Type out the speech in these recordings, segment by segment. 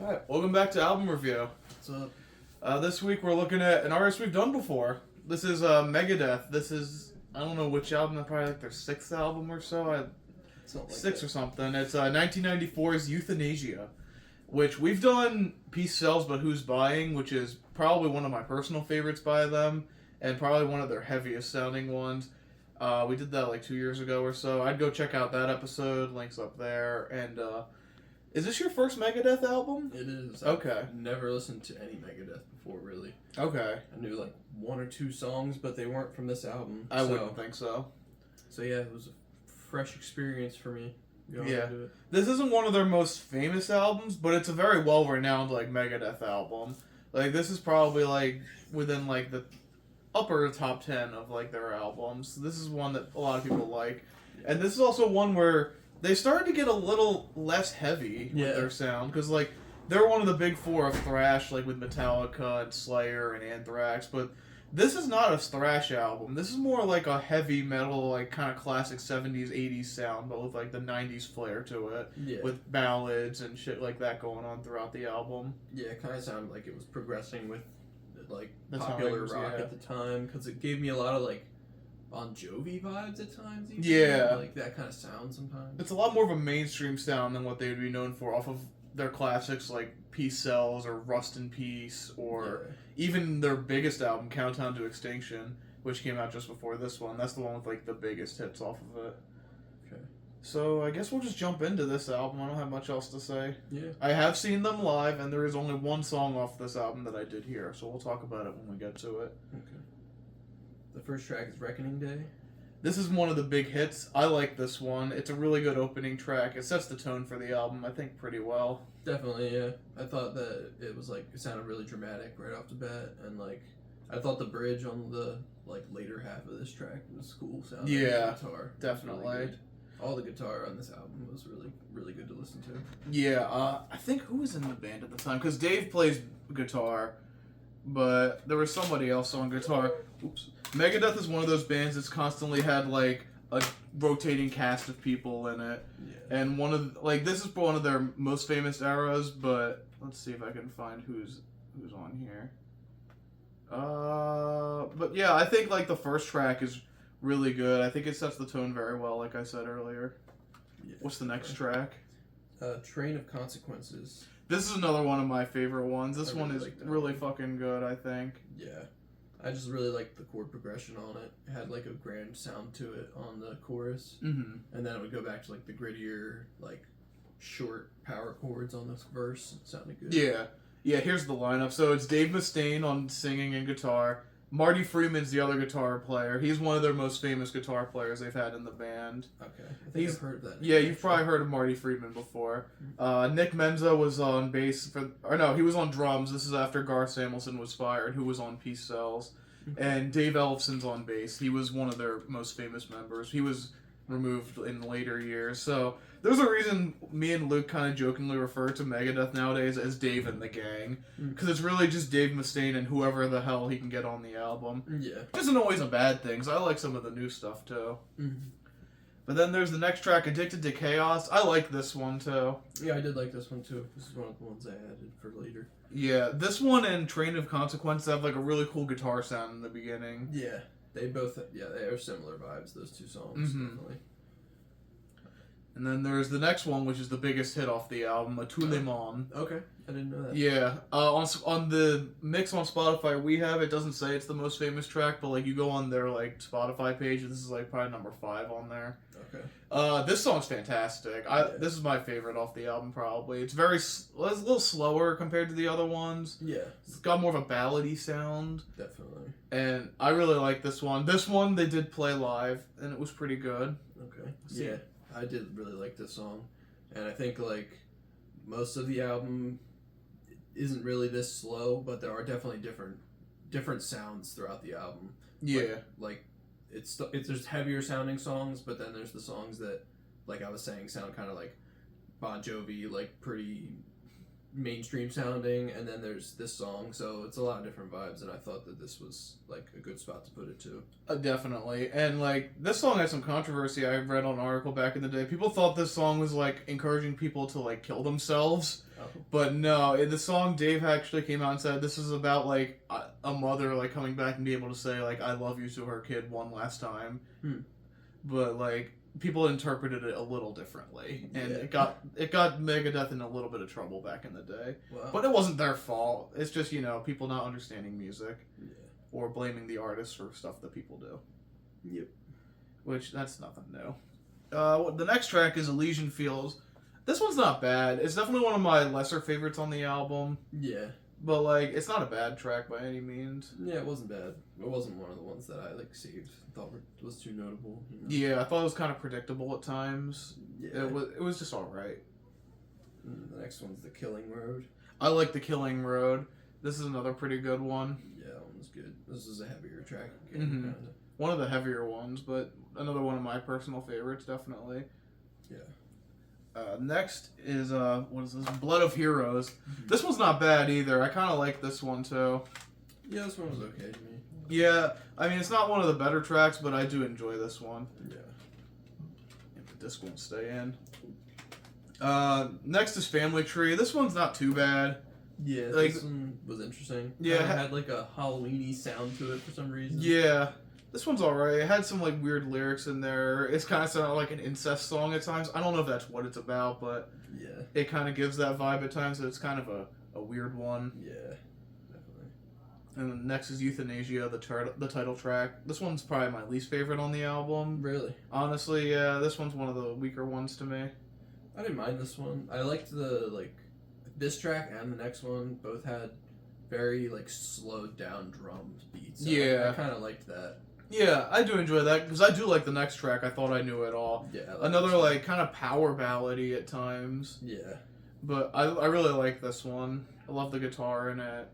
Alright, welcome back to Album Review. What's up? This week we're looking at an artist we've done before. This is Megadeth. This is, I don't know which album, probably like their sixth album or so. Six or something. It's 1994's Youthanasia, which we've done Peace Sells But Who's Buying, which is probably one of my personal favorites by them, and probably one of their heaviest sounding ones. We did that like 2 years ago or so. I'd go check out that episode. Links up there. And is this your first Megadeth album? It is. Okay. I've never listened to any Megadeth before, really. Okay. I knew like one or two songs, but they weren't from this album. I wouldn't think so. So yeah, it was a fresh experience for me. Yeah. This isn't one of their most famous albums, but it's a very well-renowned like Megadeth album. Like this is probably like within like the upper top 10 of like their albums. This is one that a lot of people like. And this is also one where they started to get a little less heavy with their sound, because like they're one of the big four of thrash, like with Metallica and Slayer and Anthrax, but this is not a thrash album. This is more like a heavy metal, like kind of classic 70s, 80s sound, but with like the 90s flair to it, with ballads and shit like that going on throughout the album. Yeah, it kind of sounded like it was progressing with like The popular times, rock yeah. at the time, because it gave me a lot of like Bon Jovi vibes at times. Even. Yeah. Like that kind of sound sometimes. It's a lot more of a mainstream sound than what they would be known for off of their classics like Peace Sells or Rust in Peace, or even their biggest album, Countdown to Extinction, which came out just before this one. That's the one with like the biggest hits off of it. Okay. So I guess we'll just jump into this album. I don't have much else to say. Yeah. I have seen them live, and there is only one song off this album that I did hear, so we'll talk about it when we get to it. Okay. The first track is Reckoning Day. This is one of the big hits. I like this one. It's a really good opening track. It sets the tone for the album, I think, pretty well. Definitely, yeah. I thought that it was like, it sounded really dramatic right off the bat, and like, I thought the bridge on the like later half of this track was cool sounding. Yeah, the guitar definitely. Really good. All the guitar on this album was really, really good to listen to. Yeah, I think who was in the band at the time? Because Dave plays guitar, but there was somebody else on guitar. Oops. Megadeth is one of those bands that's constantly had like a rotating cast of people in it. Yeah. And one of like this is one of their most famous eras, but let's see if I can find who's on here. But yeah, I think like the first track is really good. I think it sets the tone very well, like I said earlier. Yeah. What's the next track? Train of Consequences. This is another one of my favorite ones. This one is like that really one. fucking good, I think. Yeah. I just really liked the chord progression on it. It had like a grand sound to it on the chorus. Mm-hmm. And then it would go back to like the grittier, like short power chords on this verse. It sounded good. Yeah. Yeah, here's the lineup. So it's Dave Mustaine on singing and guitar. Marty Freeman's the other guitar player. He's one of their most famous guitar players they've had in the band. Okay. I think I've heard of that. Yeah, you've probably heard of Marty Freeman before. Nick Menza was on bass he was on drums. This is after Garth Samuelson was fired, who was on Peace Sells. And Dave Ellefson's on bass. He was one of their most famous members. He was removed in later years. So there's a reason me and Luke kind of jokingly refer to Megadeth nowadays as Dave and the Gang. Because it's really just Dave Mustaine and whoever the hell he can get on the album. Yeah. Which isn't always a bad thing, 'cause I like some of the new stuff too. Mm-hmm. But then there's the next track, Addicted to Chaos. I like this one too. Yeah, I did like this one too. This is one of the ones I added for later. Yeah, this one and Train of Consequences have like a really cool guitar sound in the beginning. Yeah, they both. Yeah, they are similar vibes. Those two songs, definitely. And then there's the next one, which is the biggest hit off the album, A Tout Le Monde. Okay, I didn't know that. Yeah, on the mix on Spotify we have, it doesn't say it's the most famous track, but like you go on their like Spotify page, this is like probably number 5 on there. Okay. This song's fantastic. This is my favorite off the album probably. It's it's a little slower compared to the other ones. Yeah, It's got more of a ballady sound. definitely. And I really like this one. This one they did play live, and it was pretty good. Okay. Yeah, I did really like this song, and I think like most of the album isn't really this slow, but there are definitely different sounds throughout the album. Yeah. Like it's there's heavier sounding songs, but then there's the songs that, like I was saying, sound kind of like Bon Jovi, like pretty mainstream sounding, and then there's this song, so it's a lot of different vibes, and I thought that this was like a good spot to put it to. Definitely. And like this song had some controversy. I read on an article back in the day. People thought this song was like encouraging people to like kill themselves. Oh. But no, in the song Dave actually came out and said this is about like a mother like coming back and be able to say like I love you to her kid one last time. But like people interpreted it a little differently, and it got Megadeth in a little bit of trouble back in the day. Wow. But it wasn't their fault. It's just people not understanding music, Yeah. or blaming the artists for stuff that people do. Yep. Which that's nothing new. The next track is Elysian Fields. This one's not bad. It's definitely one of my lesser favorites on the album. Yeah. But like, it's not a bad track by any means. Yeah, it wasn't bad. It wasn't one of the ones that I like saved. Thought was too notable. Yeah, I thought it was kind of predictable at times. Yeah. It was just all right. The next one's The Killing Road. I like The Killing Road. This is another pretty good one. Yeah, that one was good. This is a heavier track. Mm-hmm. One of the heavier ones, but another one of my personal favorites, definitely. Yeah. Next is what is this? Blood of Heroes. Mm-hmm. This one's not bad either. I kind of like this one too. Yeah, this one was okay to me. Yeah, I mean it's not one of the better tracks, but I do enjoy this one. Yeah. If the disc won't stay in. Next is Family Tree. This one's not too bad. Yeah, like, this one was interesting. Yeah, it had like a Halloween-y sound to it for some reason. Yeah. This one's alright. It had some like weird lyrics in there. It's kind of sounded like an incest song at times. I don't know if that's what it's about, but yeah, it kind of gives that vibe at times. So it's kind of a weird one. Yeah, definitely. And then next is Youthanasia, the title track. This one's probably my least favorite on the album. Really? Honestly, yeah. This one's one of the weaker ones to me. I didn't mind this one. I liked this track and the next one both had very like slowed down drum beats. So yeah, I kind of liked that. Yeah, I do enjoy that because I do like the next track. I Thought I Knew It All. Yeah, another like kind of power ballady at times. Yeah, but I really like this one. I love the guitar in it.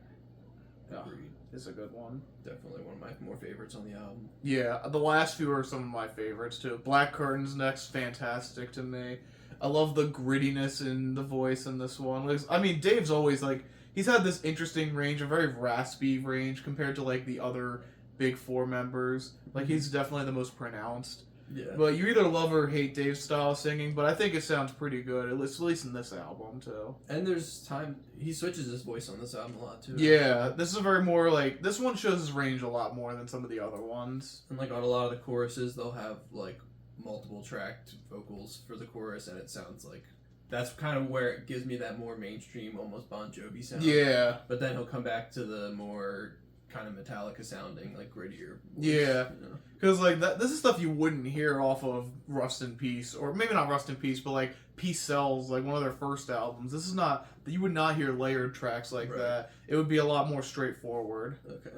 Agreed. It's a good one. Definitely one of my more favorites on the album. Yeah, the last few are some of my favorites too. Black Curtains next, fantastic to me. I love the grittiness in the voice in this one. I mean, Dave's always like he's had this interesting range, a very raspy range compared to like the other big four members. Like he's definitely the most pronounced. Yeah. But you either love or hate Dave's style of singing, but I think it sounds pretty good, at least in this album too. And there's time he switches his voice on this album a lot too. Yeah, this is a very more like this one shows his range a lot more than some of the other ones. And like on a lot of the choruses they'll have like multiple tracked vocals for the chorus, and it sounds like that's kind of where it gives me that more mainstream, almost Bon Jovi sound. Yeah. But then he'll come back to the more kind of Metallica sounding, like grittier voice, yeah. Because like this is stuff you wouldn't hear off of Rust in Peace, or maybe not Rust in Peace, but like Peace Sells, like one of their first albums. This is not you would not hear layered tracks like that. It would be a lot more straightforward. Okay.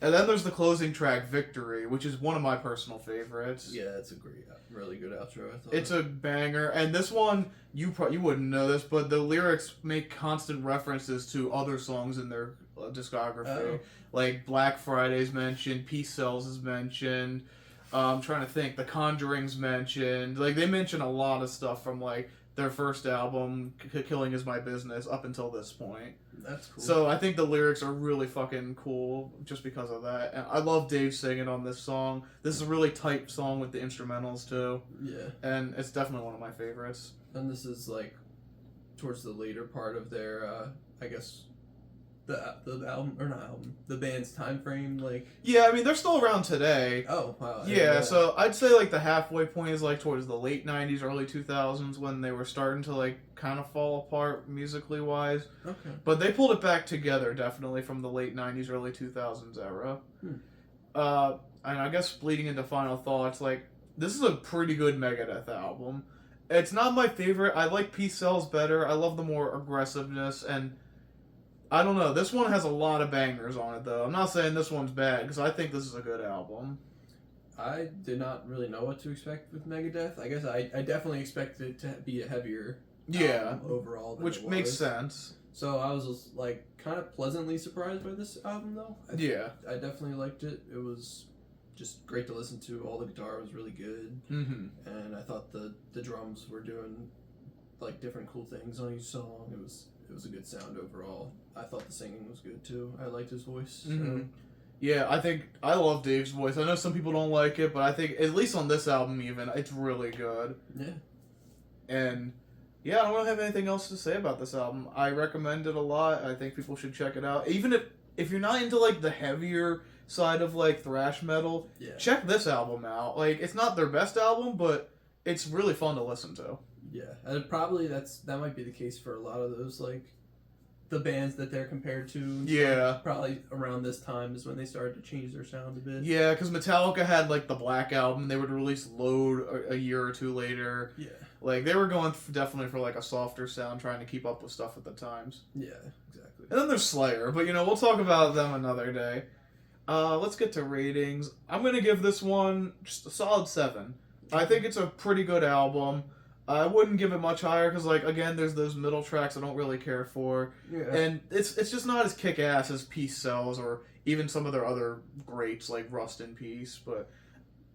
And then there's the closing track, Victory, which is one of my personal favorites. Yeah, it's a great, really good outro, I thought. It's a banger. And this one, you wouldn't know this, but the lyrics make constant references to other songs in their discography. Oh. Like Black Friday's mentioned, Peace Sells is mentioned. I'm trying to think, The Conjuring's mentioned. Like, they mention a lot of stuff from, like, their first album, Killing Is My Business, up until this point. That's cool. So I think the lyrics are really fucking cool just because of that. And I love Dave singing on this song. This is a really tight song with the instrumentals too. Yeah. And it's definitely one of my favorites. And this is like towards the later part of their, I guess, the album, or not album, the band's time frame, like... Yeah, I mean, they're still around today. Oh, wow. Yeah, so I'd say, like, the halfway point is, like, towards the late 90s, early 2000s, when they were starting to, like, kind of fall apart musically-wise. Okay. But they pulled it back together, definitely, from the late 90s, early 2000s era. And I guess bleeding into Final Thoughts, like, this is a pretty good Megadeth album. It's not my favorite. I like Peace Sells better. I love the more aggressiveness, and... I don't know. This one has a lot of bangers on it, though. I'm not saying this one's bad, because I think this is a good album. I did not really know what to expect with Megadeth. I guess I definitely expected it to be a heavier overall than which makes sense. So I was just, like, kind of pleasantly surprised by this album, though. I definitely liked it. It was just great to listen to. All the guitar was really good. Mm-hmm. And I thought the drums were doing, like, different cool things on each song. It was a good sound overall. I thought the singing was good too. I liked his voice. So. Mm-hmm. Yeah, I think I love Dave's voice. I know some people don't like it, but I think at least on this album, even it's really good. Yeah. And yeah, I don't really have anything else to say about this album. I recommend it a lot. I think people should check it out. Even if you're not into like the heavier side of like thrash metal, Yeah. check this album out. Like it's not their best album, but it's really fun to listen to. Yeah, and probably that might be the case for a lot of those like the bands that they're compared to. And Yeah. stuff. Probably around this time is when they started to change their sound a bit. Yeah, because Metallica had like the Black Album. They would release Load a year or two later. Yeah. Like they were going definitely for like a softer sound, trying to keep up with stuff at the times. Yeah, exactly. And then there's Slayer, but we'll talk about them another day. Let's get to ratings. I'm gonna give this one just a solid 7. I think it's a pretty good album. I wouldn't give it much higher because, like, again, there's those middle tracks I don't really care for, Yeah. and it's just not as kick-ass as Peace Sells or even some of their other greats like Rust in Peace. But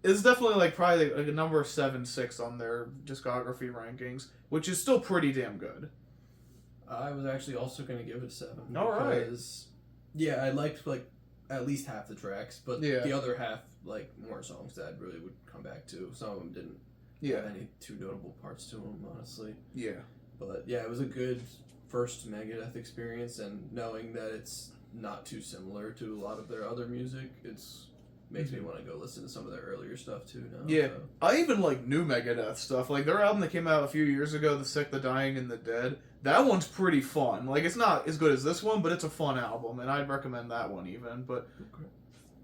it's definitely like probably like a number 7-6 on their discography rankings, which is still pretty damn good. I was actually also going to give it a 7. All right. Because, yeah, I liked like at least half the tracks, but Yeah. the other half, like more songs that I really would come back to. Some of them didn't have any too notable parts to them, honestly. Yeah. But yeah, it was a good first Megadeth experience, and knowing that it's not too similar to a lot of their other music, makes me want to go listen to some of their earlier stuff too now. Yeah. So. I even like new Megadeth stuff. Like their album that came out a few years ago, The Sick, the Dying, and the Dead. That one's pretty fun. Like it's not as good as this one, but it's a fun album, and I'd recommend that one even. But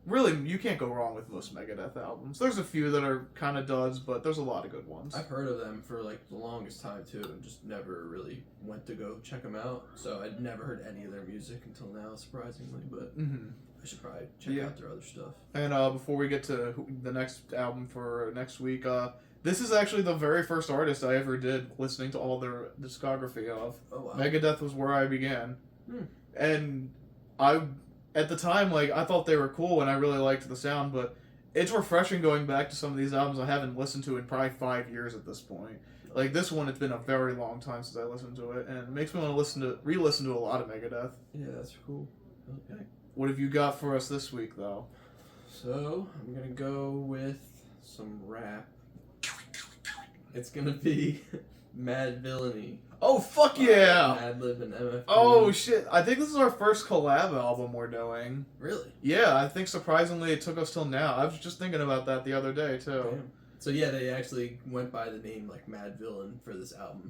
really, you can't go wrong with most Megadeth albums. There's a few that are kind of duds, but there's a lot of good ones. I've heard of them for like the longest time too, and just never really went to go check them out. So I'd never heard any of their music until now, surprisingly. But I should probably check out their other stuff. And before we get to the next album for next week, this is actually the very first artist I ever did listening to all their discography of. Oh wow! Megadeth was where I began, and at the time, like, I thought they were cool and I really liked the sound, but it's refreshing going back to some of these albums I haven't listened to in probably 5 years at this point. Like, this one, it's been a very long time since I listened to it, and it makes me want to re-listen to a lot of Megadeth. Yeah, that's cool. Okay. What have you got for us this week, though? So, I'm gonna go with some rap. It's gonna be Mad Villainy. Oh, fuck yeah! Madlib and MF. Oh, shit. I think this is our first collab album we're doing. Really? Yeah, I think surprisingly it took us till now. I was just thinking about that the other day, too. Damn. So yeah, they actually went by the name like Mad Villain for this album.